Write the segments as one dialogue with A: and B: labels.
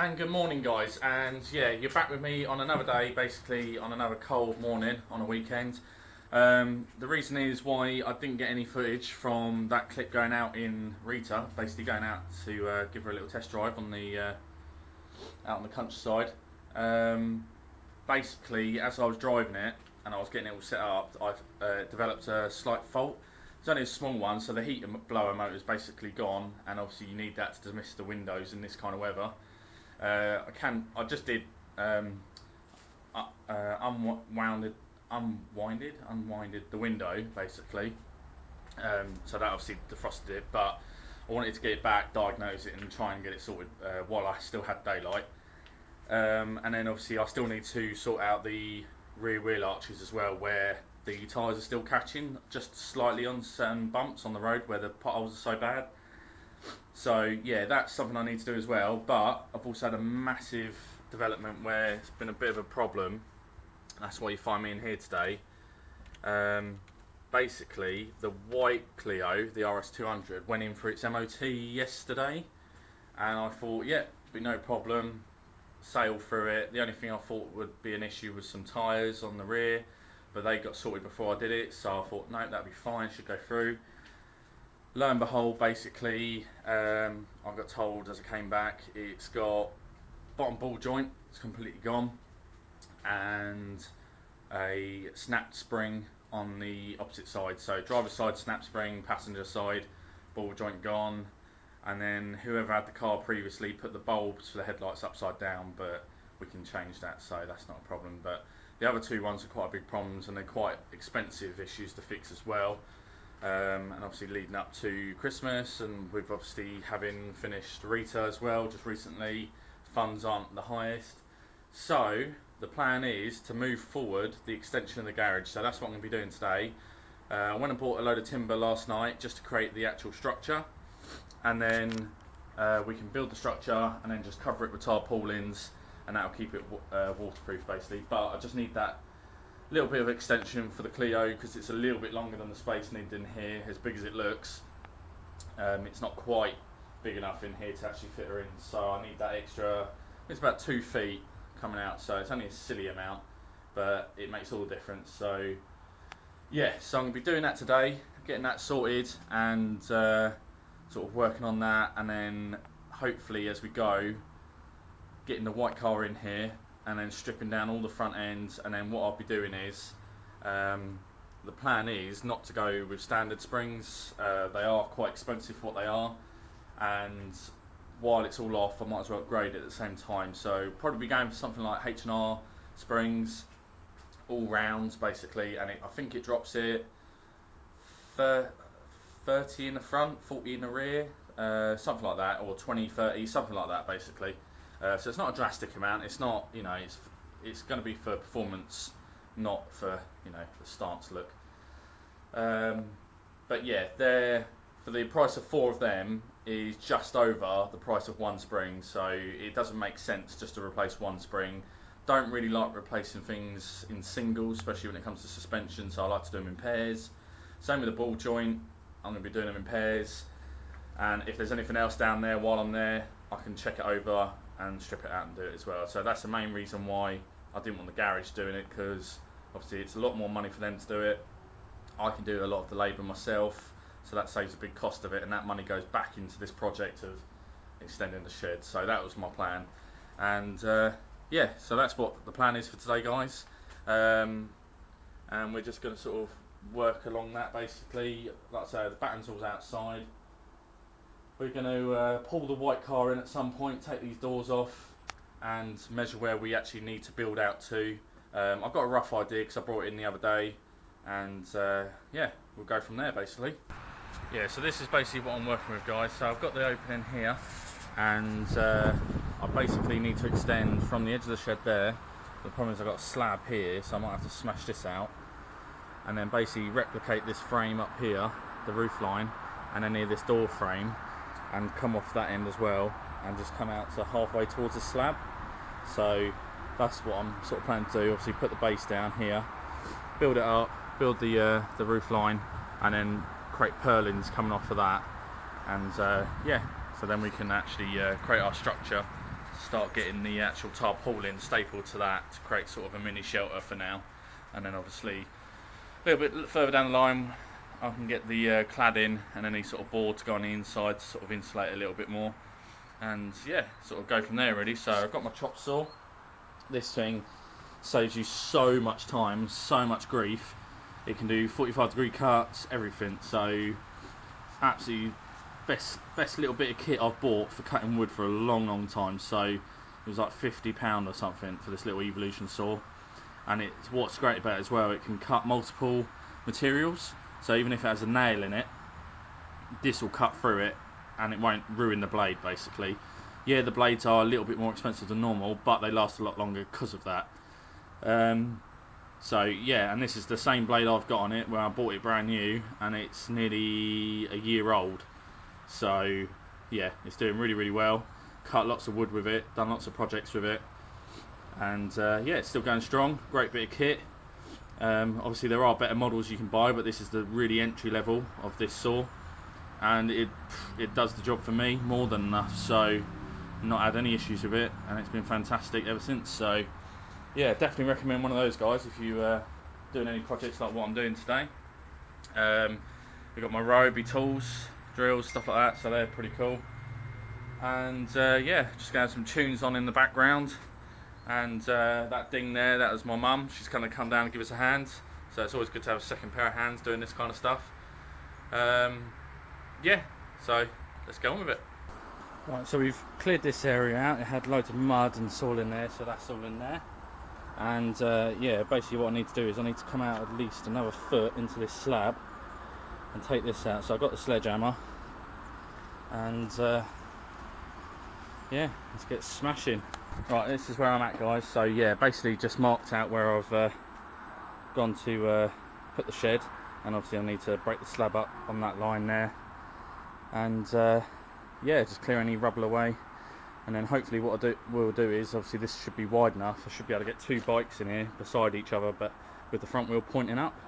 A: And good morning, guys, and yeah, you're back with me on another day, basically on another cold morning on a weekend. The reason is why I didn't get any footage from that clip going out in Rita, basically going out to give her a little test drive on the out on the countryside. Basically, as I was driving it and I was getting it all set up, I developed a slight fault. It's only a small one, so the heater blower motor is basically gone, and obviously you need that to dismiss the windows in this kind of weather. I just did unwinded the window basically, so that obviously defrosted it, but I wanted to get it back, diagnose it and try and get it sorted while I still had daylight. And then obviously I still need to sort out the rear wheel arches as well, where the tyres are still catching just slightly on certain bumps on the road where the potholes are so bad. So yeah, that's something I need to do as well, but I've also had a massive development where it's been a bit of a problem. That's why you find me in here today. Basically, the white Clio, the RS 200, went in for its MOT yesterday, and I thought, yeah, be no problem, sail through it. The only thing I thought would be an issue was some tyres on the rear, but they got sorted before I did it, so I thought, no, that'd be fine, should go through. Lo and behold, basically, I got told as I came back, it's got bottom ball joint, it's completely gone, and a snapped spring on the opposite side. So driver's side snap spring, passenger side ball joint gone, and then whoever had the car previously put the bulbs for the headlights upside down, but we can change that, so that's not a problem. But the other two ones are quite big problems, and they're quite expensive issues to fix as well. And obviously leading up to Christmas, and with obviously having finished Rita as well just recently, funds aren't the highest. So the plan is to move forward the extension of the garage, so that's what I'm going to be doing today. I went and bought a load of timber last night just to create the actual structure, and then we can build the structure and then just cover it with tarpaulins, and that'll keep it waterproof basically. But I just need that little bit of extension for the Clio because it's a little bit longer than the space needed in here, as big as it looks. It's not quite big enough in here to actually fit her in, so I need that extra. It's about 2 feet coming out, so it's only a silly amount, but it makes all the difference. So yeah, so I'm going to be doing that today, getting that sorted, and sort of working on that, and then hopefully as we go, getting the white car in here and then stripping down all the front ends. And then what I'll be doing is, the plan is not to go with standard springs. They are quite expensive for what they are, and while it's all off I might as well upgrade it at the same time. So probably be going for something like H&R springs, all rounds basically, and I think it drops it 30 in the front, 40 in the rear, something like that, or 20, 30, something like that basically. So it's not a drastic amount. It's not, you know, it's going to be for performance, not for, you know, the stance look. But yeah, they're, for the price of 4 of them is just over the price of 1 spring. So it doesn't make sense just to replace 1 spring. Don't really like replacing things in singles, especially when it comes to suspension. So I like to do them in pairs. Same with the ball joint. I'm going to be doing them in pairs. And if there's anything else down there while I'm there, I can check it over and strip it out and do it as well. So that's the main reason why I didn't want the garage doing it, because obviously it's a lot more money for them to do it. I can do a lot of the labour myself, so that saves a big cost of it, and that money goes back into this project of extending the shed. So that was my plan, and yeah, so that's what the plan is for today, guys. And we're just going to sort of work along that basically. Like I say, the batten's all outside. We're going to pull the white car in at some point, take these doors off, and measure where we actually need to build out to. I've got a rough idea because I brought it in the other day, and yeah, we'll go from there basically. Yeah, so this is basically what I'm working with, guys. So I've got the opening here, and I basically need to extend from the edge of the shed there. The problem is I've got a slab here, so I might have to smash this out, and then basically replicate this frame up here, the roof line, and then near this door frame, and come off that end as well, and just come out to halfway towards the slab. So that's what I'm sort of planning to do. Obviously put the base down here, build it up, build the roof line, and then create purlins coming off of that, and yeah, so then we can actually create our structure start getting the actual tarpaulin stapled to that to create sort of a mini shelter for now. And then obviously a little bit further down the line I can get the cladding and any sort of board to go on the inside to sort of insulate a little bit more, and yeah, sort of go from there really. So I've got my chop saw. This thing saves you so much time, so much grief. It can do 45-degree cuts, everything. So absolutely best little bit of kit I've bought for cutting wood for a long time. So it was like £50 or something for this little Evolution saw. And it's what's great about it as well, it can cut multiple materials. So even if it has a nail in it, this will cut through it and it won't ruin the blade basically. Yeah, the blades are a little bit more expensive than normal, but they last a lot longer because of that. So yeah, and this is the same blade I've got on it where I bought it brand new, and it's nearly a year old. So yeah, it's doing really well. Cut lots of wood with it, done lots of projects with it, and yeah, it's still going strong. Great bit of kit. Obviously there are better models you can buy, but this is the really entry level of this saw, and it does the job for me more than enough. So not had any issues with it, and it's been fantastic ever since. So yeah, definitely recommend one of those guys if you doing any projects like what I'm doing today. We've got my Ryobi tools, drills, stuff like that, so they're pretty cool. And yeah, just going to have some tunes on in the background. And that ding there, that was my mum. She's kind of come down and give us a hand, so it's always good to have a second pair of hands doing this kind of stuff. Yeah, so let's get on with it. Right, so we've cleared this area out. It had loads of mud and soil in there, so that's all in there. And yeah, basically what I need to do is I need to come out at least another foot into this slab and take this out. So I've got the sledgehammer, and yeah, let's get smashing. Right, this is where I'm at, guys. So yeah, basically just marked out where I've gone to put the shed, and obviously I need to break the slab up on that line there, and yeah, just clear any rubble away. And then hopefully what we'll do is, obviously this should be wide enough, I should be able to get two bikes in here beside each other, but with the front wheel pointing up,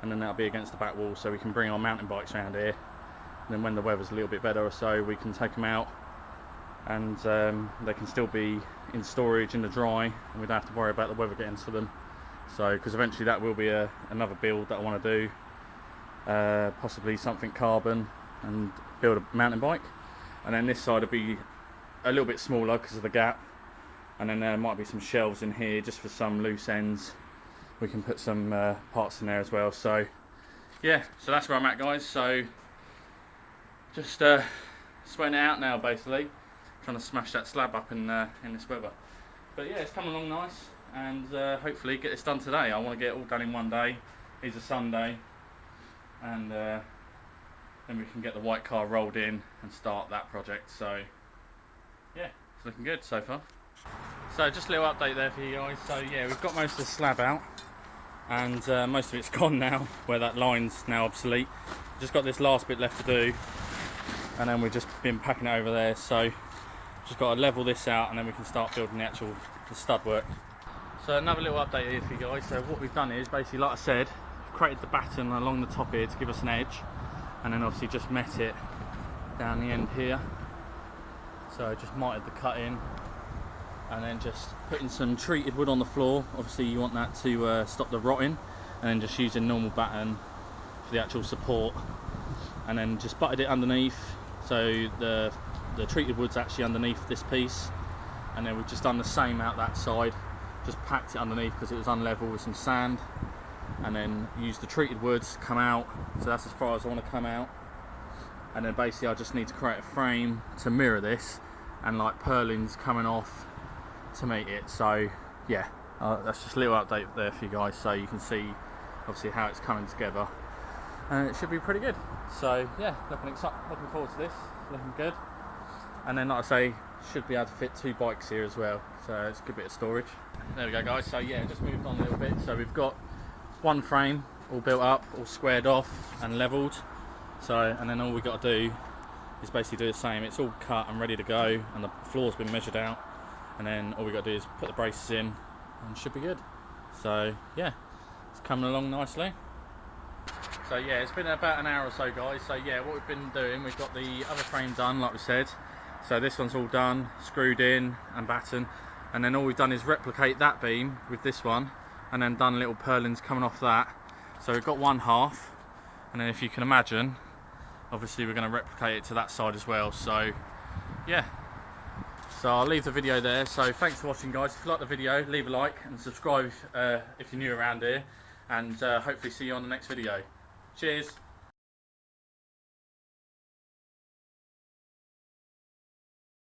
A: and then that'll be against the back wall, so we can bring our mountain bikes around here. And then when the weather's a little bit better or so, we can take them out, and they can still be in storage in the dry, and we don't have to worry about the weather getting to them. So, because eventually that will be another build that I want to do, possibly something carbon, and build a mountain bike. And then this side will be a little bit smaller because of the gap, and then there might be some shelves in here just for some loose ends. We can put some parts in there as well. So yeah, so that's where I'm at, guys. So just sweating it out now, basically trying to smash that slab up in this weather. But yeah, it's coming along nice, and hopefully get this done today. I want to get it all done in one day. It's a Sunday, and then we can get the white car rolled in and start that project. So yeah, it's looking good so far. So just a little update there for you guys. So yeah, we've got most of the slab out, and most of it's gone now, where that line's now obsolete. Just got this last bit left to do, and then we've just been packing it over there. So just got to level this out, and then we can start building the stud work. So another little update here for you guys. So what we've done is basically, like I said, created the batten along the top here to give us an edge, and then obviously just met it down the end here. So I just mited the cut in, and then just putting some treated wood on the floor. Obviously you want that to stop the rotting, and then just using normal batten for the actual support, and then just butted it underneath, so the treated wood's actually underneath this piece. And then we've just done the same out that side, just packed it underneath because it was unlevel with some sand, and then used the treated woods come out. So that's as far as I want to come out. And then basically I just need to create a frame to mirror this, and like purlins coming off to meet it. So yeah, that's just a little update there for you guys, so you can see obviously how it's coming together, and it should be pretty good. So yeah, looking forward to this, looking good. And then like I say, should be able to fit two bikes here as well, so it's a good bit of storage. There we go, guys. So yeah, just moved on a little bit. So we've got one frame all built up, all squared off and leveled. So, and then all we got to do is basically do the same. It's all cut and ready to go, and the floor's been measured out, and then all we got to do is put the braces in, and it should be good. So yeah, it's coming along nicely. So yeah, it's been about an hour or so, guys. So yeah, what we've been doing, we've got the other frame done like we said. So this one's all done, screwed in and batten, and then all we've done is replicate that beam with this one, and then done little purlins coming off that. So we've got one half, and then if you can imagine, obviously we're going to replicate it to that side as well. So yeah, so I'll leave the video there. So thanks for watching, guys. If you like the video, leave a like and subscribe if you're new around here, and hopefully see you on the next video. Cheers.